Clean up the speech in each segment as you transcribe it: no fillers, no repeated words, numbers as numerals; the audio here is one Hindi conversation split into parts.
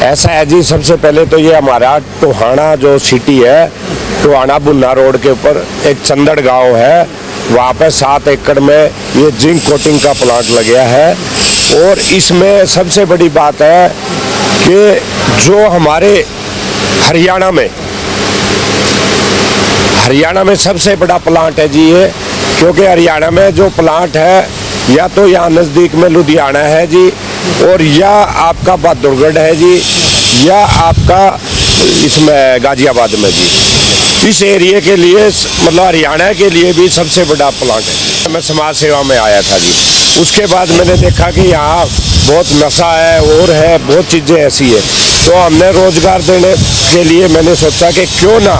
ऐसा है जी, सबसे पहले तो ये हमारा टोहाना जो सिटी है, टोहाना बुन्ना रोड के ऊपर एक चंदड़ गांव है, वहाँ पे 7 एकड़ में ये जिंक कोटिंग का प्लांट लगा है। और इसमें सबसे बड़ी बात है कि जो हमारे हरियाणा में सबसे बड़ा प्लांट है जी ये, क्योंकि हरियाणा में जो प्लांट है या तो यहाँ नज़दीक में लुधियाना है जी, और या आपका बहादुरगढ़ है जी, या आपका इसमें गाजियाबाद में जी। इस एरिया के लिए मतलब हरियाणा के लिए भी सबसे बड़ा प्लांट है। मैं समाज सेवा में आया था जी, उसके बाद मैंने देखा कि यहाँ बहुत नशा है और है, बहुत चीज़ें ऐसी है, तो हमने रोज़गार देने के लिए मैंने सोचा कि क्यों ना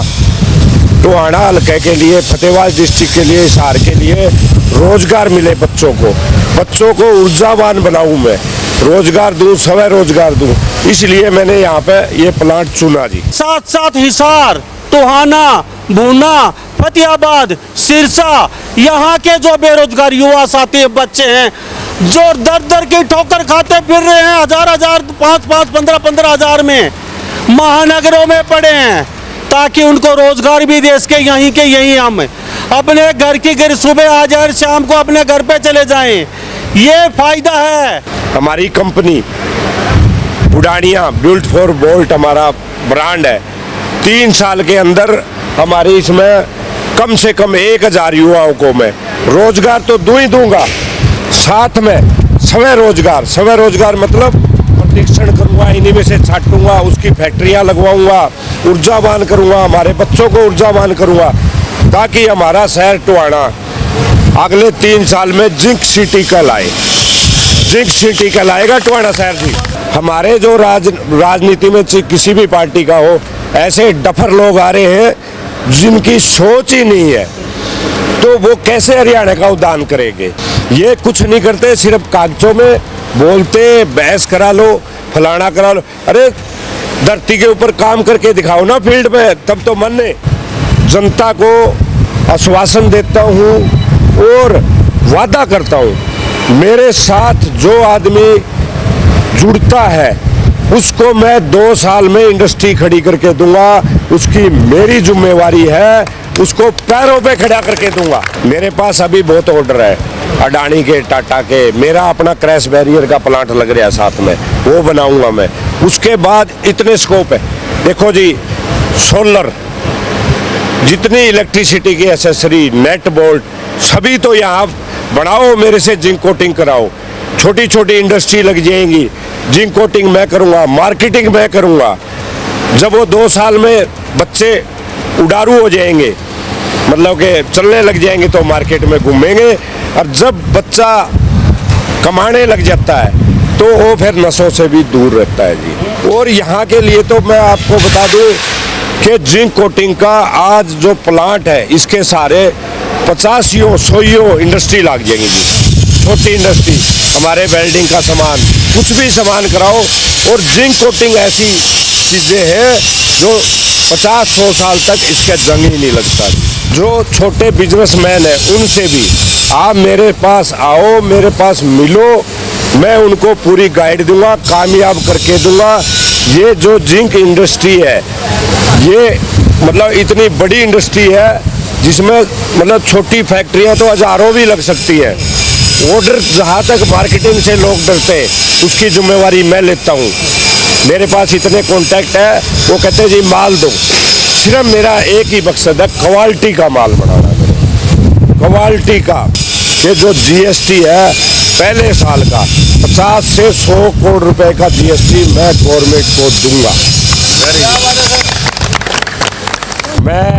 टोहाना हल्के के लिए, फतेहाबाद डिस्ट्रिक्ट के लिए, हिसार के लिए रोज़गार मिले बच्चों को ऊर्जावान बनाऊं, मैं रोज़गार दूं, स्वयं रोज़गार दूं, इसलिए मैंने यहाँ पे ये प्लांट चुना जी। साथ साथ हिसार, टोहाना, भूना, फतेहाबाद, सिरसा, यहाँ के जो बेरोजगार युवा साथी बच्चे हैं जो दर की ठोकर खाते फिर रहे हैं, हजार 5 15 हजार में महानगरों में पड़े हैं, ताकि उनको रोजगार भी दे सके। यहीं के यहीं हम अपने घर की घर सुबह आ जाए, शाम को अपने घर पे चले जाएं, ये फायदा है। हमारी company Budania built for bolt हमारा ब्रांड है। 3 साल के अंदर हमारी इसमें कम से कम 1000 युवाओं को मैं रोजगार तो दूं ही दूंगा, साथ में स्वयं रोजगार मतलब प्रशिक्षण करूँगा, इन्हीं में से छाटूंगा, उसकी फैक्ट्रियाँ लगवाऊंगा, ऊर्जावान करूँगा, हमारे बच्चों को ऊर्जावान करूँगा, ताकि हमारा शहर टोहाना अगले 3 साल में जिंक सिटी कहलाएगा टोहाना शहर जी। हमारे जो राजनीति में किसी भी पार्टी का हो, ऐसे डफर लोग आ रहे हैं जिनकी सोच ही नहीं है, तो वो कैसे हरियाणा का उद्धार करेंगे। ये कुछ नहीं करते, सिर्फ कागजों में बोलते, बहस करा लो, फलाना करा लो। अरे धरती के ऊपर काम करके दिखाओ ना फील्ड में, तब तो मन ने जनता को आश्वासन देता हूँ और वादा करता हूँ, मेरे साथ जो आदमी जुड़ता है उसको मैं 2 साल में इंडस्ट्री खड़ी करके दूंगा, उसकी मेरी जिम्मेवारी है, उसको पैरों पे खड़ा करके दूंगा। मेरे पास अभी बहुत ऑर्डर है, अडानी के, टाटा के, मेरा अपना क्रैश बैरियर का प्लांट लग रहा है साथ में, वो बनाऊंगा मैं। उसके बाद इतने स्कोप है, देखो जी, सोलर, जितनी इलेक्ट्रिसिटी की एसेसरी, नेट बोल्ट, सभी तो यहाँ बनाओ, मेरे से जिंक कोटिंग कराओ। छोटी छोटी इंडस्ट्री लग जाएंगी, जिंक कोटिंग मैं करूँगा, मार्केटिंग मैं करूँगा। जब वो 2 साल में बच्चे उड़ारू हो जाएंगे, मतलब कि चलने लग जाएंगे, तो मार्केट में घूमेंगे, और जब बच्चा कमाने लग जाता है तो वो फिर नशों से भी दूर रहता है जी। और यहाँ के लिए तो मैं आपको बता दूँ कि जिंक कोटिंग का आज जो प्लांट है, इसके सारे 50-100 इंडस्ट्री लग जाएंगी जी। छोटी इंडस्ट्री, हमारे वेल्डिंग का सामान, कुछ भी सामान कराओ। और जिंक कोटिंग ऐसी चीज़ें हैं जो 50-100 साल तक इसका जंग ही नहीं लगता। जो छोटे बिजनेसमैन हैं उनसे भी आप मेरे पास आओ, मेरे पास मिलो, मैं उनको पूरी गाइड दूंगा, कामयाब करके दूंगा। ये जो जिंक इंडस्ट्री है, ये मतलब इतनी बड़ी इंडस्ट्री है जिसमें मतलब छोटी फैक्ट्रियां तो हजारों भी लग सकती है। ऑर्डर जहाँ तक मार्केटिंग से लोग डरते हैं, उसकी जिम्मेवारी मैं लेता हूँ। मेरे पास इतने कॉन्टैक्ट है, वो कहते हैं जी माल दो, सिर्फ मेरा एक ही मकसद है, क्वालिटी का माल बनाना। क्वालिटी का ये जो जीएसटी है पहले साल का 50 से 100 करोड़ रुपए का जीएसटी मैं गवर्नमेंट को दूंगा। मैं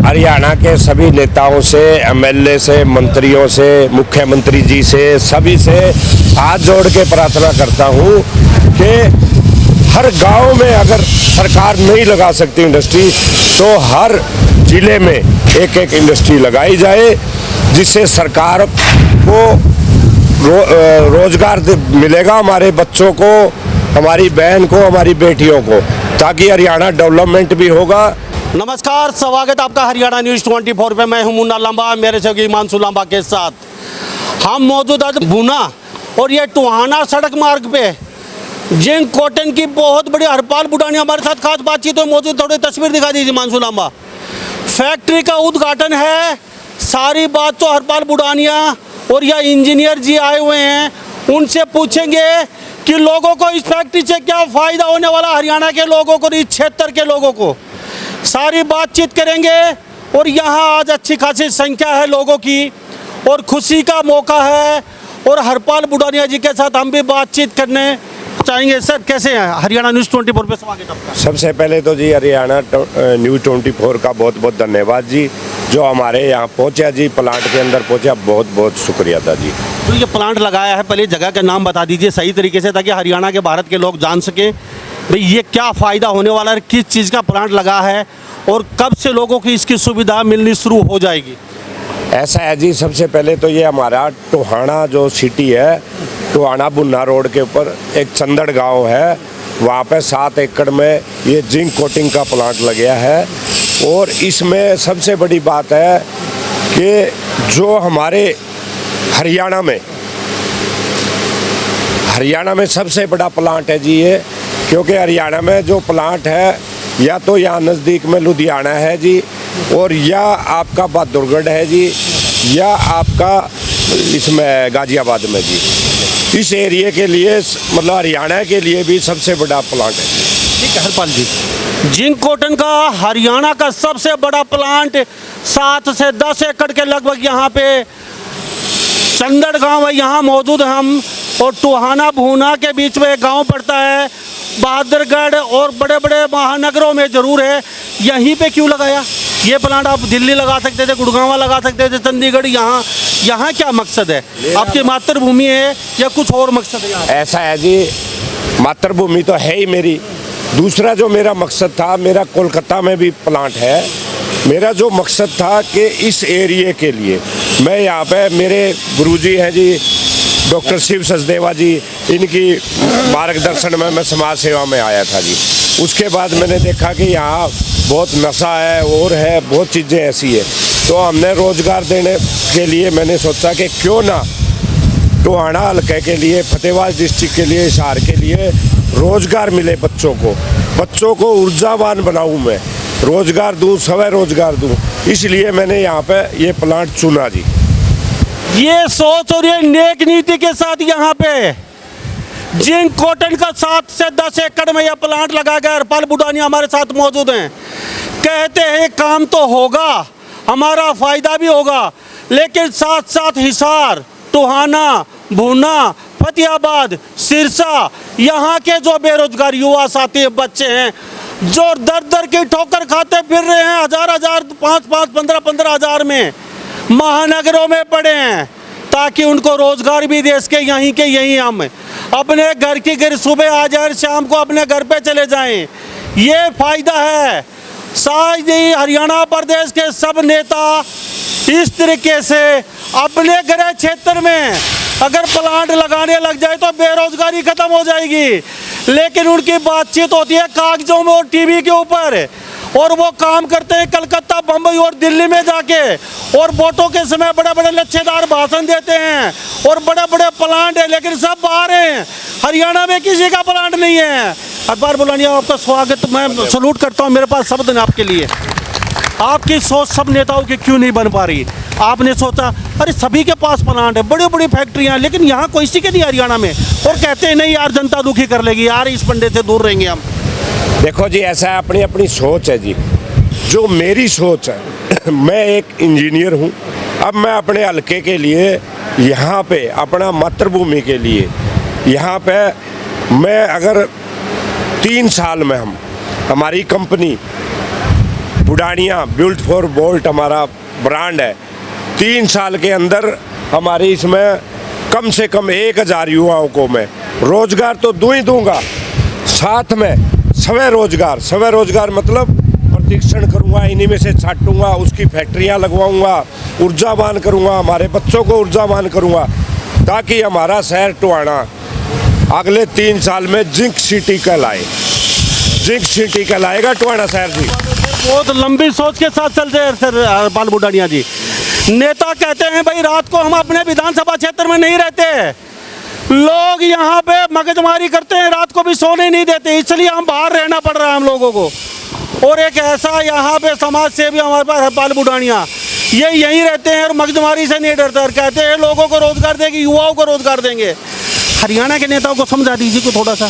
हरियाणा के सभी नेताओं से, एमएलए से, मंत्रियों से, मुख्यमंत्री जी से, सभी से हाथ जोड़ के प्रार्थना करता हूँ कि हर गांव में अगर सरकार नहीं लगा सकती इंडस्ट्री, तो हर जिले में एक इंडस्ट्री लगाई जाए, जिससे सरकार को रोजगार मिलेगा, हमारे बच्चों को, हमारी बहन को, हमारी बेटियों को, ताकि हरियाणा डेवलपमेंट भी होगा। नमस्कार, स्वागत आपका हरियाणा न्यूज़ 24 पे। मैं हूं मुन्ना लांबा, मेरे सहयोगी हिमांशु लांबा के साथ हम मौजूद आज भूना और ये टोहाना सड़क मार्ग पे जिंक कॉटन की बहुत बड़ी हरपाल बुडानी हमारे साथ खास बातचीत में मौजूद, थोड़ी तस्वीर दिखा दीजिए मानसून लांबा। फैक्ट्री का उद्घाटन है, सारी बात तो हरपाल बुडानिया और या इंजीनियर जी आए हुए हैं, उनसे पूछेंगे कि लोगों को इस फैक्ट्री से क्या फ़ायदा होने वाला, हरियाणा के लोगों को, इस क्षेत्र के लोगों को सारी बातचीत करेंगे। और यहाँ आज अच्छी खासी संख्या है लोगों की और खुशी का मौका है, और हरपाल बुडानिया जी के साथ हम भी बातचीत करने चाहेंगे। सर कैसे हैं? हरियाणा न्यूज़ 24 पे स्वागत है आपका। सबसे पहले तो जी हरियाणा न्यूज़ 24 का बहुत बहुत धन्यवाद जी, जो हमारे यहाँ पहुँचा जी, प्लांट के अंदर पहुँचा, बहुत बहुत शुक्रिया था जी। तो ये प्लांट लगाया है, पहले जगह का नाम बता दीजिए सही तरीके से, ताकि हरियाणा के, भारत के लोग जान सकें भाई ये क्या फ़ायदा होने वाला है, किस चीज़ का प्लांट लगा है और कब से लोगों की इसकी सुविधा मिलनी शुरू हो जाएगी। ऐसा है जी, सबसे पहले तो ये हमारा टोहाना जो सिटी है, टोहाना बुन्ना रोड के ऊपर एक चंदड़ गांव है, वहाँ पे 7 एकड़ में ये जिंक कोटिंग का प्लांट लगा है। और इसमें सबसे बड़ी बात है कि जो हमारे हरियाणा में सबसे बड़ा प्लांट है जी ये, क्योंकि हरियाणा में जो प्लांट है या तो यहाँ नज़दीक में लुधियाना है जी, और या आपका बहादुरगढ़ है जी, या आपका इसमें गाजियाबाद में जी। इस एरिया के लिए मतलब हरियाणा के लिए भी सबसे बड़ा प्लांट है। ठीक है हरपाल जी, जिंक कॉटन का हरियाणा का सबसे बड़ा प्लांट 7 से 10 एकड़ के लगभग यहाँ पे चंदड़ गांव है, यहाँ मौजूद है हम। और टोहाना भूना के बीच में एक गांव पड़ता है, बहादुरगढ़ और बड़े बड़े महानगरों में ज़रूर है। यहीं पे क्यों लगाया ये प्लांट? आप दिल्ली लगा सकते थे, गुड़गांव लगा सकते थे, चंडीगढ़, यहाँ क्या मकसद है? आपकी मातृभूमि है या कुछ और मकसद है यहाँ? ऐसा है जी, मातृभूमि तो है ही मेरी। दूसरा जो मेरा मकसद था, मेरा कोलकाता में भी प्लांट है। मेरा जो मकसद था कि इस एरिया के लिए मैं यहाँ पे, मेरे गुरुजी हैं जी डॉक्टर शिव सचदेवा जी, इनकी मार्गदर्शन में मैं समाज सेवा में आया था जी। उसके बाद मैंने देखा कि यहाँ बहुत नशा है और है, बहुत चीज़ें ऐसी है, तो हमने रोज़गार देने के लिए मैंने सोचा कि क्यों ना टोहाना हल्के के लिए, फतेहाबाद डिस्ट्रिक्ट के लिए, हिसार के लिए रोज़गार मिले, बच्चों को ऊर्जावान बनाऊँ, मैं रोज़गार दूँ, स्वयं रोज़गार दूँ। इसलिए मैंने यहाँ पे ये प्लांट चुना जी। ये सोच और ये नेक नीति के साथ यहाँ पे जिंक कॉटन का 7 से 10 एकड़ में यह प्लांट लगा गया। हरपाल बुडानिया हमारे साथ मौजूद हैं, कहते हैं काम तो होगा, हमारा फ़ायदा भी होगा, लेकिन साथ साथ हिसार, टोहाना, भूना, फतेहाबाद, सिरसा, यहाँ के जो बेरोजगार युवा साथी बच्चे हैं, जो दर दर की ठोकर खाते फिर रहे हैं, हजार 5-5, 15-15 हज़ार में महानगरों में पड़े हैं, ताकि उनको रोजगार भी दे सके। यहीं के यहीं हम अपने घर की घर सुबह आ जाए, शाम को अपने घर पे चले जाएं, ये फायदा है। शायद ही हरियाणा प्रदेश के सब नेता इस तरीके से अपने गृह क्षेत्र में अगर प्लांट लगाने लग जाए तो बेरोजगारी खत्म हो जाएगी, लेकिन उनकी बातचीत होती है कागजों में और टीवी के ऊपर, और वो काम करते हैं कलकत्ता, बम्बई और दिल्ली में जाके, और वोटों के समय बड़े बड़े लच्छेदार भाषण देते हैं और बड़े बड़े प्लांट है, लेकिन सब बाहर हैं। हरियाणा में किसी का प्लांट नहीं है। हरपाल बुडानिया आपका स्वागत, मैं सलूट करता हूँ, मेरे पास शब्द नहीं आपके लिए। आपकी सोच सब नेताओं की क्यों नहीं बन पा रही? आपने सोचा अरे सभी के पास प्लांट है, बड़ी बड़ी फैक्ट्रियाँ, लेकिन यहाँ कोई सी के नहीं हरियाणा में, और कहते हैं नहीं यार जनता दुखी कर लेगी यार, इस पंडे से दूर रहेंगे हम। देखो जी, ऐसा है, अपनी अपनी सोच है जी। जो मेरी सोच है, मैं एक इंजीनियर हूँ। अब मैं अपने हल्के के लिए यहाँ पे, अपना मातृभूमि के लिए यहाँ पे, मैं अगर 3 साल में हमारी company Budania built for bolt हमारा ब्रांड है, 3 साल के अंदर हमारी इसमें कम से कम 1000 युवाओं को मैं रोज़गार तो दूँ ही दूँगा, साथ में स्वयं रोज़गार मतलब प्रशिक्षण करूँगा, इन्हीं में से छाटूँगा, उसकी फैक्ट्रियाँ लगवाऊँगा, ऊर्जावान करूँगा, हमारे बच्चों को ऊर्जावान करूँगा, ताकि हमारा शहर टोहाना अगले 3 साल में जिंक सिटी कहलाएगा टोहाना शहर जी। बहुत लंबी सोच के साथ चलते हैं सर हरपाल बुडानिया जी। नेता कहते हैं भाई रात को हम अपने विधानसभा क्षेत्र में नहीं रहते, लोग यहाँ पे मगजमारी करते हैं, रात को भी सोने नहीं देते, इसलिए हम बाहर रहना पड़ रहा है हम लोगों को। और एक ऐसा यहाँ पे समाज सेवी हमारे पास हरपाल बुढ़ानिया, ये यहीं रहते हैं और मगजमारी से नहीं डरते और कहते हैं लोगों को रोजगार देंगे, युवाओं को रोजगार देंगे। हरियाणा के नेताओं को समझा दीजिए को थोड़ा सा,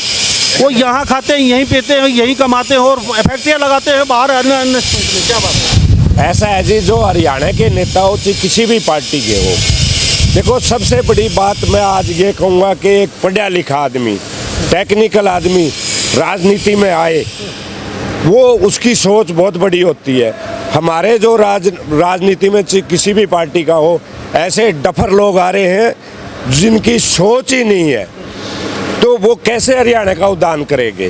वो यहाँ खाते हैं, यहीं पीते हैं, यहीं कमाते हैं और फैक्ट्रियाँ लगाते हैं बाहर अन्य स्टेट में। क्या बात है? ऐसा है जी, जो हरियाणा के नेता हो चाहे किसी भी पार्टी के हो, देखो सबसे बड़ी बात मैं आज ये कहूँगा कि एक पढ़ा लिखा आदमी, टेक्निकल आदमी राजनीति में आए, वो उसकी सोच बहुत बड़ी होती है। हमारे जो राजनीति में किसी भी पार्टी का हो, ऐसे डफर लोग आ रहे हैं जिनकी सोच ही नहीं है, तो वो कैसे हरियाणा का उद्धार करेंगे।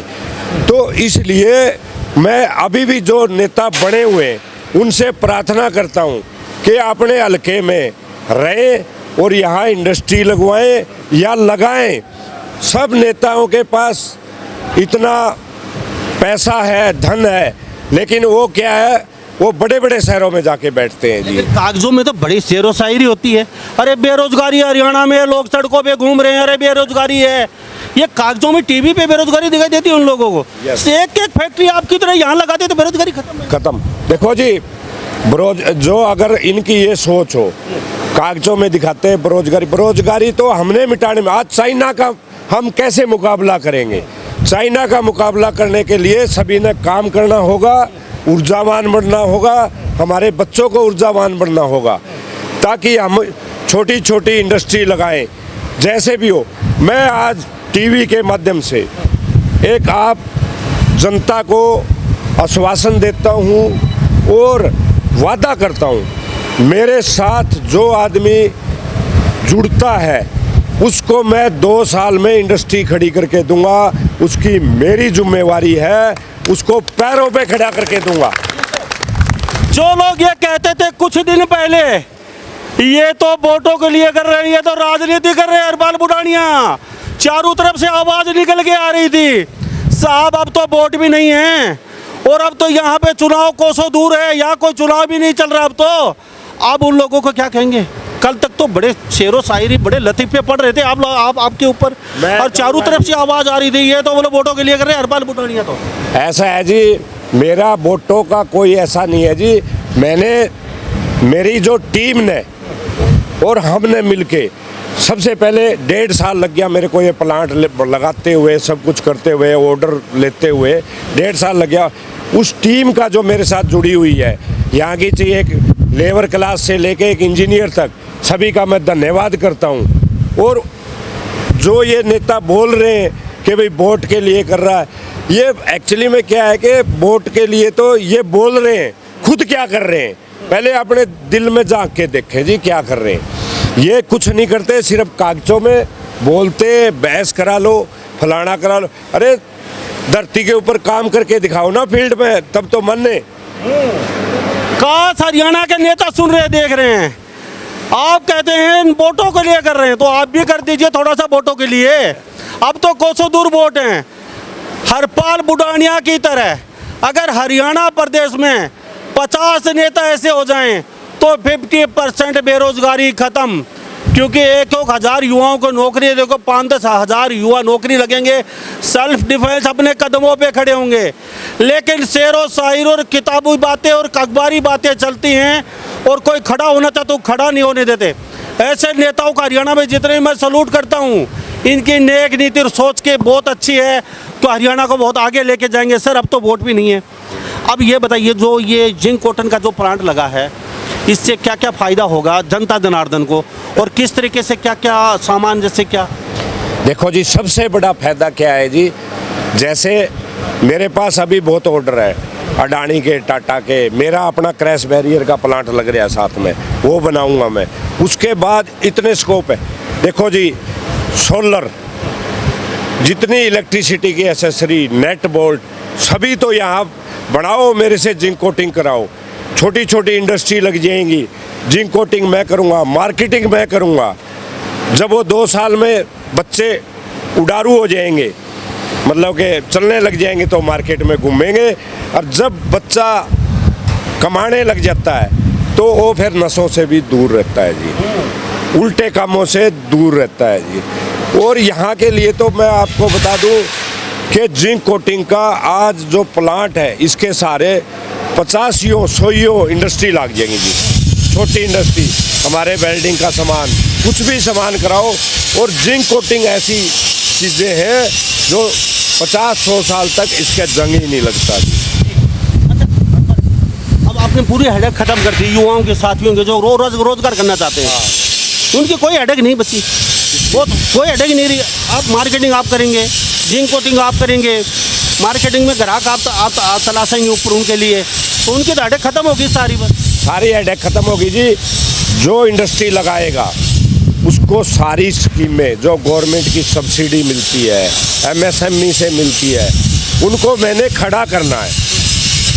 तो इसलिए मैं अभी भी जो नेता बने हुए हैं उनसे प्रार्थना करता हूँ कि अपने हलके में रहें और यहाँ इंडस्ट्री लगवाएं या लगाएं। सब नेताओं के पास इतना पैसा है, धन है, लेकिन वो क्या है, वो बड़े बड़े शहरों में जाके बैठते हैं जी। कागजों में तो बड़ी शेरो शायरी होती है, अरे बेरोजगारी हरियाणा में, लोग सड़कों पे घूम रहे हैं, अरे बेरोजगारी है। ये कागजों में टीवी पे बेरोजगारी दिखाई देती है उन लोगों को। Yes. एक एक फैक्ट्री आपकी तरह यहाँ लगाते तो बेरोजगारी खत्म। देखो जी, जो अगर इनकी ये सोच हो, कागजों में दिखाते हैं बेरोजगारी तो हमने मिटाने में, आज चाइना का हम कैसे मुकाबला करेंगे। चाइना का मुकाबला करने के लिए सभी ने काम करना होगा, ऊर्जावान बनना होगा, हमारे बच्चों को ऊर्जावान बनना होगा, ताकि हम छोटी छोटी इंडस्ट्री लगाएं। जैसे भी हो, मैं आज टीवी के माध्यम से एक आप जनता को आश्वासन देता हूं और वादा करता हूं, मेरे साथ जो आदमी जुड़ता है उसको मैं 2 साल में इंडस्ट्री खड़ी करके दूंगा। उसकी मेरी जिम्मेवारी है, उसको पैरों पे खड़ा करके दूंगा। जो लोग ये कहते थे कुछ दिन पहले, ये तो वोटों के लिए कर रहे हैं, ये तो राजनीति कर रहे हैं हरपाल बुढ़ानिया, चारों तरफ से आवाज निकल के आ रही थी साहब अब तो वोट भी नहीं है और अब तो यहाँ पे चुनाव कोसों दूर है, यहाँ कोई चुनाव भी नहीं चल रहा। अब उन लोगों को क्या कहेंगे? कल तक तो बड़े शेरो शायरी, बड़े लतीफे पढ़ रहे थे आप लोग, आपके ऊपर, और चारों तरफ से आवाज आ रही थी ये तो वो लोग वोटों के लिए कर रहे हैं हरपाल बुढ़ानिया। तो ऐसा है जी, मेरा वोटों का कोई ऐसा नहीं है जी। मेरी जो टीम ने और हमने मिलके, सबसे पहले 1.5 साल लग गया मेरे को ये प्लांट लगाते हुए, सब कुछ करते हुए, ऑर्डर लेते हुए 1.5 साल लग गया। उस टीम का जो मेरे साथ जुड़ी हुई है, यहाँ की चाहिए एक लेबर क्लास से लेके एक इंजीनियर तक, सभी का मैं धन्यवाद करता हूँ। और जो ये नेता बोल रहे हैं कि भाई वोट के लिए कर रहा है, ये एक्चुअली में क्या है कि वोट के लिए तो ये बोल रहे हैं, खुद क्या कर रहे हैं पहले अपने दिल में झांक के देखें जी, क्या कर रहे हैं। ये कुछ नहीं करते, सिर्फ कागजों में बोलते, बहस करा लो, फलाना करा लो। अरे धरती के ऊपर काम करके दिखाओ ना फील्ड में, तब तो माने। काश हरियाणा के नेता सुन रहे, देख रहे हैं। आप कहते हैं वोटों के लिए कर रहे हैं, तो आप भी कर दीजिए थोड़ा सा वोटों के लिए। अब तो कोसों दूर वोट हैं। हरपाल बुढ़ानिया की तरह अगर हरियाणा प्रदेश में 50 नेता ऐसे हो जाएं तो 50% बेरोजगारी खत्म, क्योंकि 1,000 युवाओं को नौकरी, देखो 5-10 हज़ार युवा नौकरी लगेंगे, सेल्फ डिफेंस अपने कदमों पे खड़े होंगे। लेकिन शेरो शायर और किताबी बातें और अखबारी बातें चलती हैं और कोई खड़ा होना चाहता तो खड़ा नहीं होने देते। ऐसे नेताओं का हरियाणा में जितने मैं सलूट करता हूँ, इनकी नेक नीति और सोच के बहुत अच्छी है, तो हरियाणा को बहुत आगे लेके जाएंगे। सर अब तो वोट भी नहीं है, अब ये बताइए जो ये जिंक कॉटन का जो प्लांट लगा है, इससे क्या क्या फ़ायदा होगा जनता जनार्दन को, और किस तरीके से क्या क्या सामान, जैसे क्या? देखो जी, सबसे बड़ा फायदा क्या है जी, जैसे मेरे पास अभी बहुत ऑर्डर है अडानी के, टाटा के, मेरा अपना क्रैश बैरियर का प्लांट लग रहा है साथ में, वो बनाऊंगा मैं। उसके बाद इतने स्कोप है। देखो जी, सोलर, जितनी इलेक्ट्रिसिटी की एसेसरी, नेट बोल्ट, सभी तो यहाँ बनाओ, मेरे से जिंक कोटिंग कराओ। छोटी छोटी इंडस्ट्री लग जाएंगी, जिंक कोटिंग मैं करूँगा, मार्केटिंग मैं करूँगा। जब वो 2 साल में बच्चे उड़ारू हो जाएंगे, मतलब कि चलने लग जाएंगे, तो मार्केट में घूमेंगे। और जब बच्चा कमाने लग जाता है तो वो फिर नशों से भी दूर रहता है जी, उल्टे कामों से दूर रहता है जी। और यहाँ के लिए तो मैं आपको बता दूँ कि जिंक कोटिंग का आज जो प्लांट है इसके सारे 50-100 इंडस्ट्री लग जाएंगी जी। छोटी इंडस्ट्री, हमारे वेल्डिंग का सामान, कुछ भी सामान कराओ। और जिंक कोटिंग ऐसी चीज़ें हैं जो 50-100 साल तक इसका जंग ही नहीं लगता जी। अब आपने पूरी हेडेक खत्म कर दी युवाओं के, साथियों के जो रोजगार करना चाहते हैं, उनकी कोई हेडेक नहीं बची, वो कोई हेडेक नहीं रही। आप मार्केटिंग आप करेंगे, जिंक कोटिंग आप करेंगे, मार्केटिंग में ग्राहक आप तलाशेंगे ऊपर उनके लिए, तो उनकी तो हेडेक खत्म होगी सारी। बस सारी हेडेक खत्म होगी जी। जो इंडस्ट्री लगाएगा उसको सारी स्कीमें जो गवर्नमेंट की सब्सिडी मिलती है, MSME से मिलती है, उनको मैंने खड़ा करना है।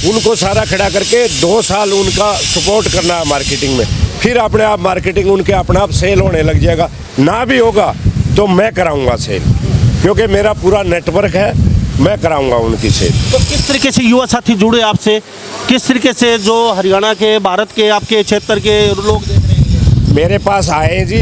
उनको सारा खड़ा करके 2 साल उनका सपोर्ट करना है मार्केटिंग में। फिर अपने आप मार्केटिंग उनके अपने आप सेल होने लग जाएगा। ना भी होगा तो मैं कराऊंगा सेल, क्योंकि मेरा पूरा नेटवर्क है, मैं कराऊंगा उनकी सेल। तो किस तरीके से युवा साथी जुड़े आपसे, किस तरीके से जो हरियाणा के, भारत के, आपके क्षेत्र के लोग देख रहे हैं? मेरे पास आए जी,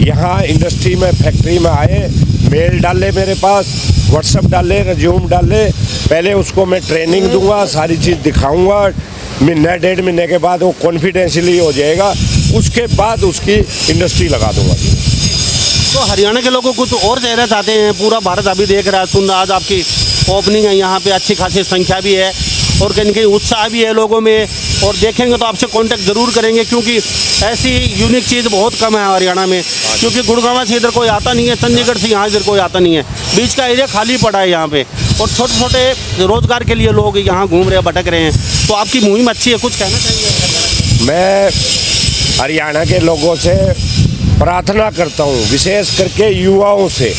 यहाँ इंडस्ट्री में, फैक्ट्री में आए, मेल डाले मेरे पास, व्हाट्सएप डाले, रिज्यूम डाले। पहले उसको मैं ट्रेनिंग दूंगा, सारी चीज़ दिखाऊंगा। महीना 1.5 महीने के बाद वो कॉन्फिडेंशियली हो जाएगा, उसके बाद उसकी इंडस्ट्री लगा दूंगा। तो हरियाणा के लोगों को कुछ और कहना चाहते हैं? पूरा भारत अभी देख रहा है, सुन रहा, आज आपकी ओपनिंग है, यहाँ पे अच्छी खासी संख्या भी है और कहीं कहीं उत्साह भी है लोगों में, और देखेंगे तो आपसे कांटेक्ट ज़रूर करेंगे, क्योंकि ऐसी यूनिक चीज़ बहुत कम है हरियाणा में। क्योंकि गुड़गांव से इधर कोई आता नहीं है, चंडीगढ़ से यहाँ इधर कोई आता नहीं है, बीच का एरिया खाली पड़ा है यहाँ पे, और छोटे छोटे रोज़गार के लिए लोग यहाँ घूम रहे हैं, भटक रहे हैं। तो आपकी मुहिम अच्छी है, कुछ कहना चाहिए? मैं हरियाणा के लोगों से प्रार्थना करता हूँ, विशेष करके युवाओं से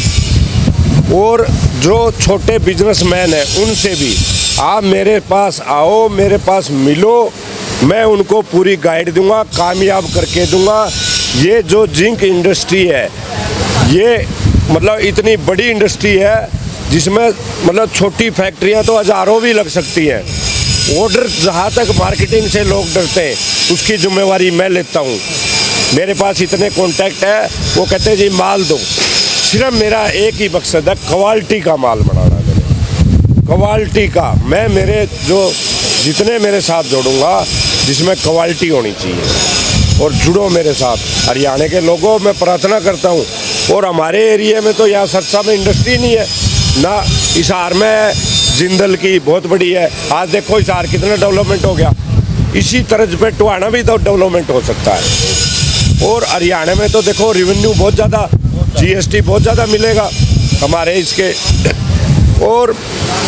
और जो छोटे बिजनेसमैन हैं उनसे भी, आप मेरे पास आओ, मेरे पास मिलो, मैं उनको पूरी गाइड दूंगा, कामयाब करके दूंगा। ये जो जिंक इंडस्ट्री है, ये मतलब इतनी बड़ी इंडस्ट्री है जिसमें मतलब छोटी फैक्ट्रियां तो हज़ारों भी लग सकती हैं। ऑर्डर जहाँ तक मार्केटिंग से लोग डरते हैं, उसकी जिम्मेवारी मैं लेता हूँ। मेरे पास इतने कॉन्टैक्ट है, वो कहते हैं जी माल दो, सिर्फ मेरा एक ही मकसद है, क्वालिटी का माल बनाना। क्वालिटी का मैं मेरे जो जितने मेरे साथ जोड़ूंगा जिसमें क्वालिटी होनी चाहिए, और जुड़ो मेरे साथ। हरियाणा के लोगों मैं प्रार्थना करता हूँ। और हमारे एरिया में तो यहाँ सरसा में इंडस्ट्री नहीं है ना, हिसार में जिंदल की बहुत बड़ी है। आज देखो हिसार कितना डेवलपमेंट हो गया, इसी तरह पे टोहाना भी तो डेवलपमेंट हो सकता है। और हरियाणा में तो देखो रेवेन्यू बहुत ज़्यादा, GST बहुत ज़्यादा मिलेगा हमारे इसके। और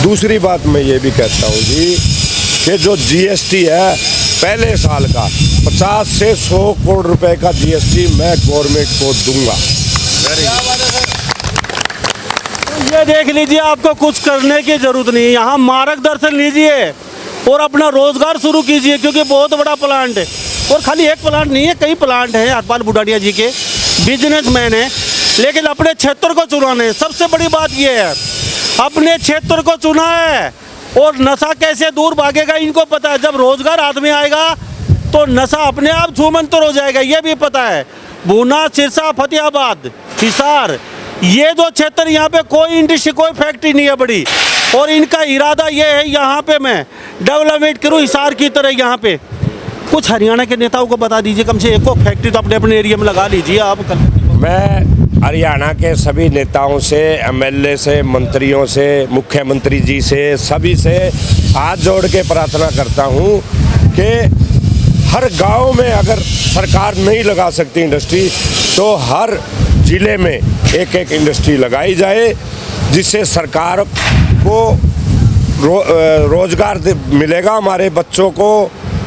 दूसरी बात मैं ये भी कहता हूँ जी कि जो GST है पहले साल का 50 से 100 करोड़ रुपए का GST मैं गवर्नमेंट को दूंगा। ये देख लीजिए, आपको कुछ करने की जरूरत नहीं है, यहाँ मार्गदर्शन लीजिए और अपना रोजगार शुरू कीजिए, क्योंकि बहुत बड़ा प्लांट है। और खाली एक प्लांट नहीं है, कई प्लांट हैं। हरपाल बुढ़ानिया जी के बिजनेसमैन हैं, लेकिन अपने क्षेत्र को चुनाने, सबसे बड़ी बात ये है, अपने क्षेत्र को चुना है। और नशा कैसे दूर भागेगा इनको पता है। जब रोजगार हाथ में आएगा तो नशा अपने आप छूमंतर हो जाएगा, ये भी पता है। भूना, सिरसा, फतेहाबाद, हिसार, ये जो क्षेत्र, यहाँ पे कोई इंडस्ट्री, कोई फैक्ट्री नहीं है बड़ी, और इनका इरादा ये है यहाँ पे मैं डेवलपमेंट करूँ हिसार की तरह। यहाँ पे कुछ हरियाणा के नेताओं को बता दीजिए, कम से एक को फैक्ट्री तो अपने अपने एरिया में लगा लीजिए आप। मैं हरियाणा के सभी नेताओं से, MLA से, मंत्रियों से, मुख्यमंत्री जी से, सभी से हाथ जोड़ के प्रार्थना करता हूँ कि हर गांव में अगर सरकार नहीं लगा सकती इंडस्ट्री, तो हर ज़िले में एक एक इंडस्ट्री लगाई जाए, जिससे सरकार को रोज़गार मिलेगा, हमारे बच्चों को,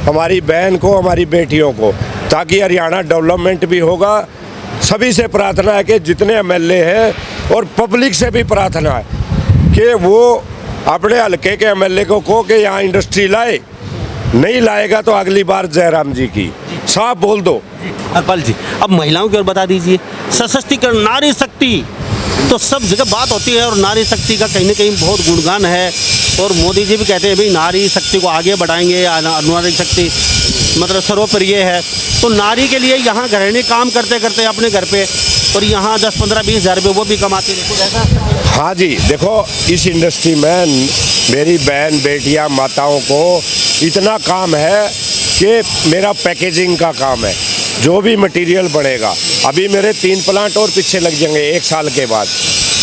हमारी बहन को, हमारी बेटियों को, ताकि हरियाणा डेवलपमेंट भी होगा। सभी से प्रार्थना है कि जितने MLA हैं, और पब्लिक से भी प्रार्थना है कि वो अपने हल्के के MLA को कहो कि यहाँ इंडस्ट्री लाए, नहीं लाएगा तो अगली बार जयराम जी की साफ बोल दो। हरपाल जी, अब महिलाओं की ओर बता दीजिए, सशक्तिकरण, नारी शक्ति तो सब जगह बात होती है, और नारी शक्ति का कहीं ना कहीं बहुत गुणगान है। और मोदी जी भी कहते हैं भाई नारी शक्ति को आगे बढ़ाएंगे, नारी शक्ति मतलब सर्वप्रिय है। तो नारी के लिए यहाँ गृहिणी काम करते करते अपने घर पे और यहाँ 10, 15, 20 हज़ार रुपये वो भी कमाते हैं, कुछ ऐसा? हाँ जी, देखो इस इंडस्ट्री में मेरी बहन बेटियां माताओं को इतना काम है कि मेरा पैकेजिंग का काम है। जो भी मटेरियल बढ़ेगा, अभी मेरे 3 प्लांट और पीछे लग जाएंगे 1 साल के बाद।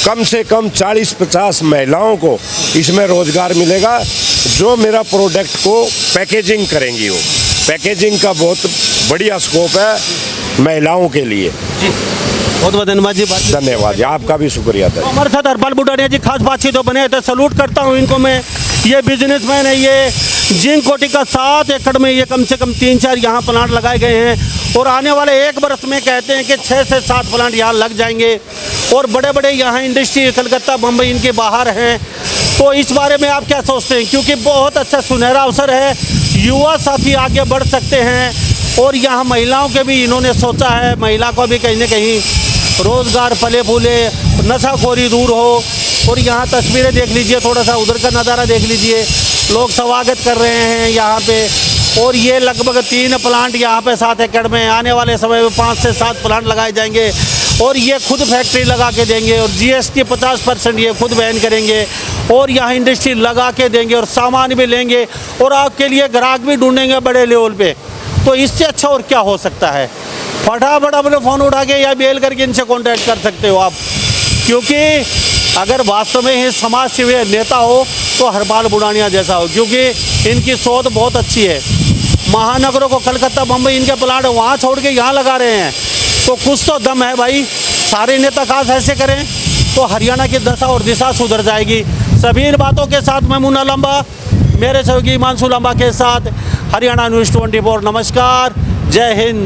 कम से कम 40-50 महिलाओं को इसमें रोज़गार मिलेगा जो मेरा प्रोडक्ट को पैकेजिंग करेंगी। वो पैकेजिंग का बहुत बढ़िया स्कोप है महिलाओं के लिए। जी बहुत बहुत धन्यवाद जी। धन्यवाद जी, आपका भी शुक्रिया था। हमारे साथ हरपाल बुटानिया जी खास बातचीत बने थे, सलूट करता हूँ इनको मैं। ये बिजनेसमैन है, ये जिंक कोटी का 7 एकड़ में ये कम से कम 3-4 यहाँ प्लांट लगाए गए हैं और आने वाले 1 वर्ष में कहते हैं कि 6 से 7 प्लांट यहाँ लग जाएंगे और बड़े बड़े यहाँ इंडस्ट्री कलकत्ता बम्बई इनके बाहर हैं। तो इस बारे में आप क्या सोचते हैं? क्योंकि बहुत अच्छा सुनहरा अवसर है, युवा साथी आगे बढ़ सकते हैं और यहाँ महिलाओं के भी इन्होंने सोचा है, महिला को भी कहीं ना कहीं रोज़गार फले फूले, नशाखोरी दूर हो। और यहाँ तस्वीरें देख लीजिए, थोड़ा सा उधर का नज़ारा देख लीजिए, लोग स्वागत कर रहे हैं यहाँ पे। और ये लगभग 3 प्लांट यहाँ पे 7 एकड़ में, आने वाले समय में 5 से 7 प्लांट लगाए जाएंगे और ये खुद फैक्ट्री लगा के देंगे और GST 50% ये खुद वहन करेंगे और यहाँ इंडस्ट्री लगा के देंगे और सामान भी लेंगे और आपके लिए ग्राहक भी ढूंढेंगे बड़े लेवल पे। तो इससे अच्छा और क्या हो सकता है? फटाफट अपने फ़ोन उठा के या मेल करके इनसे कॉन्टैक्ट कर सकते हो आप, क्योंकि अगर वास्तव में ही समाज सेवी नेता हो तो हरपाल बुटानिया जैसा हो, क्योंकि इनकी सोच बहुत अच्छी है। महानगरों को कलकत्ता बम्बई इनके प्लांट वहाँ छोड़ के यहाँ लगा रहे हैं, तो कुछ तो दम है भाई। सारे नेता खास ऐसे करें तो हरियाणा की दशा और दिशा सुधर जाएगी। सभी इन बातों के साथ मैं मुन्ना लंबा, मेरे सहयोगी हिमांशु लंबा के साथ हरियाणा न्यूज़ 24। नमस्कार, जय हिंद।